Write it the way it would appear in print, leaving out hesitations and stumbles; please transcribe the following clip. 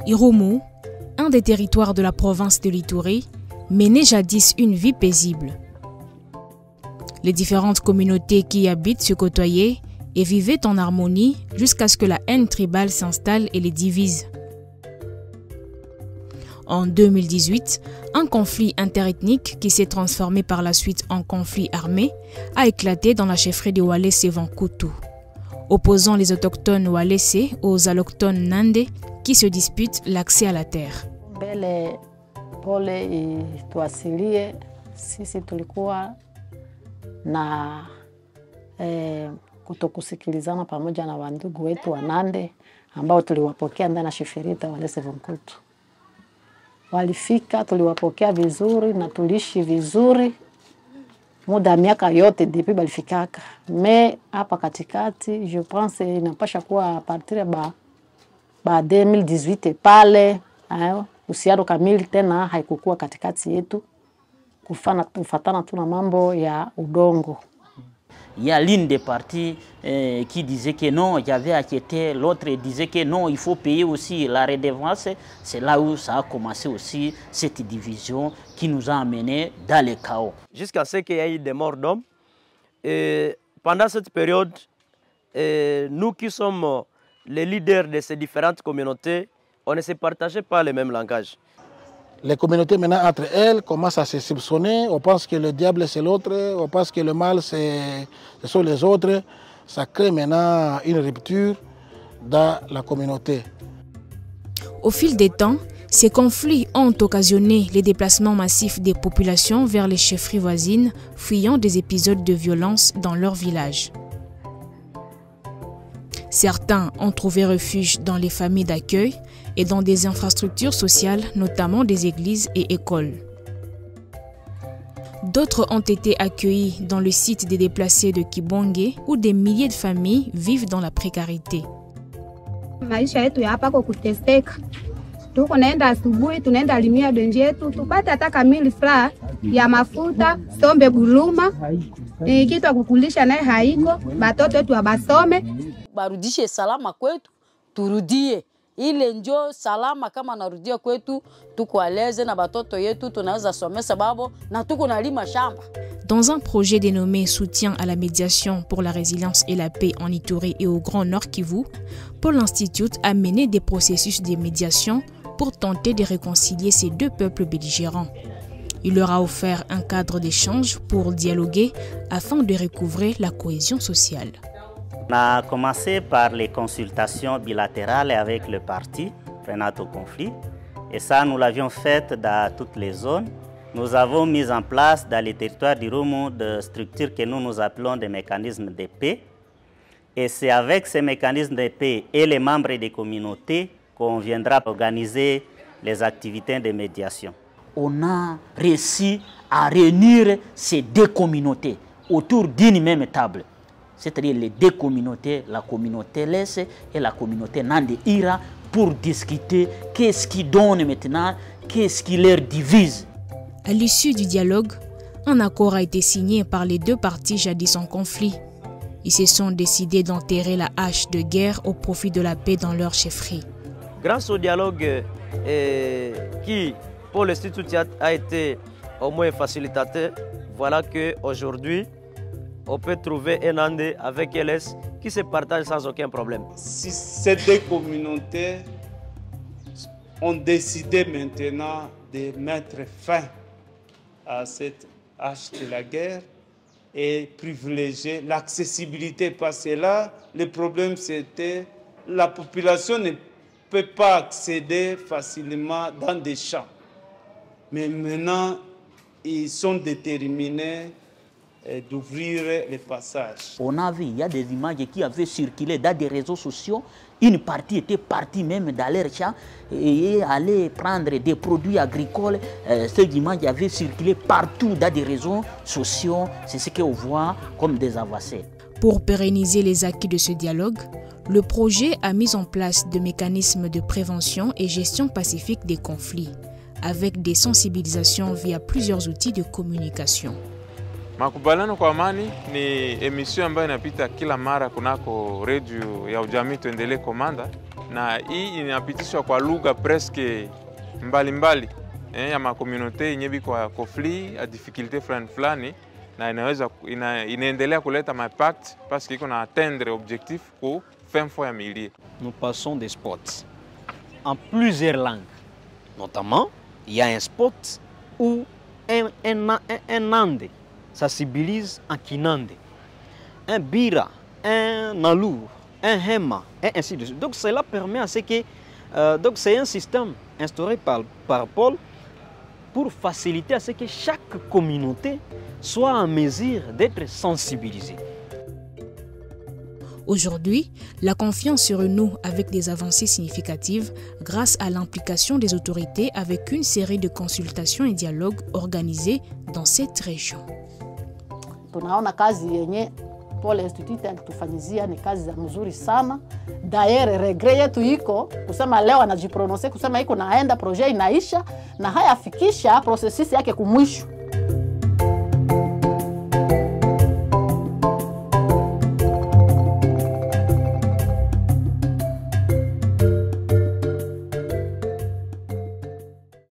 Irumu, un des territoires de la province de l'Ituri, menait jadis une vie paisible. Les différentes communautés qui y habitent se côtoyaient et vivaient en harmonie jusqu'à ce que la haine tribale s'installe et les divise. En 2018, un conflit interethnique qui s'est transformé par la suite en conflit armé a éclaté dans la chefferie de Walese Vankutu, opposant les autochtones Walese aux allochtones Nande qui se disputent l'accès à la terre. Mbele pole tuasilie sisi tulikuwa na kutokusikilizana pamoja na wandugu wetu wa Nande ambao tuliwapokea ndani ya sheferi ya Walese Vankutu. Walifika, tuliwapokea vizuri na tuliishi vizuri muda miaka yote depuis balifikaka. Mais hapa katikati je pense inapasha kuwa a partir ba 2018 pale usiano kamili tena haikukua katikati yetu kufatana tu na mambo ya udongo. Il y a l'une des parties qui disait que non, il y avait acquitté, l'autre disait que non, il faut payer aussi la redevance. C'est là où ça a commencé aussi cette division qui nous a amenés dans le chaos. Jusqu'à ce qu'il y ait eu des morts d'hommes. Et pendant cette période, nous qui sommes les leaders de ces différentes communautés, on ne se partageait pas le même langage. Les communautés maintenant entre elles commencent à se soupçonner, on pense que le diable c'est l'autre, on pense que le mal ce sont les autres. Ça crée maintenant une rupture dans la communauté. Au fil des temps, ces conflits ont occasionné les déplacements massifs des populations vers les chefferies voisines, fuyant des épisodes de violence dans leur village. Certains ont trouvé refuge dans les familles d'accueil et dans des infrastructures sociales, notamment des églises et écoles. D'autres ont été accueillis dans le site des déplacés de Kibonge où des milliers de familles vivent dans la précarité. Maisha yetu ya hapa kwa kuteseka. Tuko naenda asubuhi tunaenda limia donje yetu tupate hata kamili fra ya mafuta sombe buluma kitu kukulisha naye haiko batoto wetu abasome barudishe salama kwetu turudie ile njo salama kama narudia kwetu tuko aleze na batoto yetu tunaweza somesa babo na tuko nalima shamba. Dans un projet dénommé Soutien à la médiation pour la résilience et la paix en Ituri et au Grand Nord Kivu, Paul Institute a mené des processus de médiation pour tenter de réconcilier ces deux peuples belligérants. Il leur a offert un cadre d'échange pour dialoguer afin de recouvrer la cohésion sociale. On a commencé par les consultations bilatérales avec le parti prenant au conflit. Et ça, nous l'avions fait dans toutes les zones. Nous avons mis en place dans les territoires d'Irumu des structures que nous appelons des mécanismes de paix. Et c'est avec ces mécanismes de paix et les membres des communautés qu'on viendra organiser les activités de médiation. On a réussi à réunir ces deux communautés autour d'une même table. C'est-à-dire les deux communautés, la communauté Lesse et la communauté Nande Ira, pour discuter qu'est-ce qui donne maintenant, qu'est-ce qui leur divise. À l'issue du dialogue, un accord a été signé par les deux parties jadis en conflit. Ils se sont décidés d'enterrer la hache de guerre au profit de la paix dans leur chefferie. Grâce au dialogue qui, pour l'Institut a été au moins facilitateur, voilà qu'aujourd'hui, on peut trouver un Nande avec LS qui se partagent sans aucun problème. Si ces deux communautés ont décidé maintenant de mettre fin à cette hache de la guerre et privilégier l'accessibilité, parce que là, le problème c'était la population ne peut pas accéder facilement dans des champs. Mais maintenant, ils sont déterminés d'ouvrir les passages. On a vu, il y a des images qui avaient circulé dans des réseaux sociaux. Une partie était partie même dans leur champ et allait prendre des produits agricoles. Ces images avaient circulé partout dans des réseaux sociaux. C'est ce qu'on voit comme des avancées. Pour pérenniser les acquis de ce dialogue, le projet a mis en place des mécanismes de prévention et gestion pacifique des conflits, avec des sensibilisations via plusieurs outils de communication. Makubaliano kwa amani ni emission ambayo inapita kila mara kunako radio ya Ujamii Tuendelee Komanda, na hii inapitishwa kwa lugha presque mbalimbali ya makomunote yenye biko kwa conflit a difficulté fulani na inaweza inaendelea kuleta impact parce que iko na atteindre objectif ku fin fois ya milieu. Nous passons des spots en plusieurs langues. Notamment, il y a un spot où un Nande sensibilise en Kinande, un Bira, un Nalour, un Hema, et ainsi de suite. Donc cela permet à ce que donc c'est un système instauré par Paul pour faciliter à ce que chaque communauté soit en mesure d'être sensibilisée. Aujourd'hui, la confiance se renoue avec des avancées significatives grâce à l'implication des autorités avec une série de consultations et dialogues organisés dans cette région. Tunaona kazi yenye Paul Institute alitufanyizia ni kazi za mzuri sana. D'ailleurs regret yetu iko kusema leo anajiprononcer kusema iko naenda projet inaisha na hayafikisha processus yake kumwisho.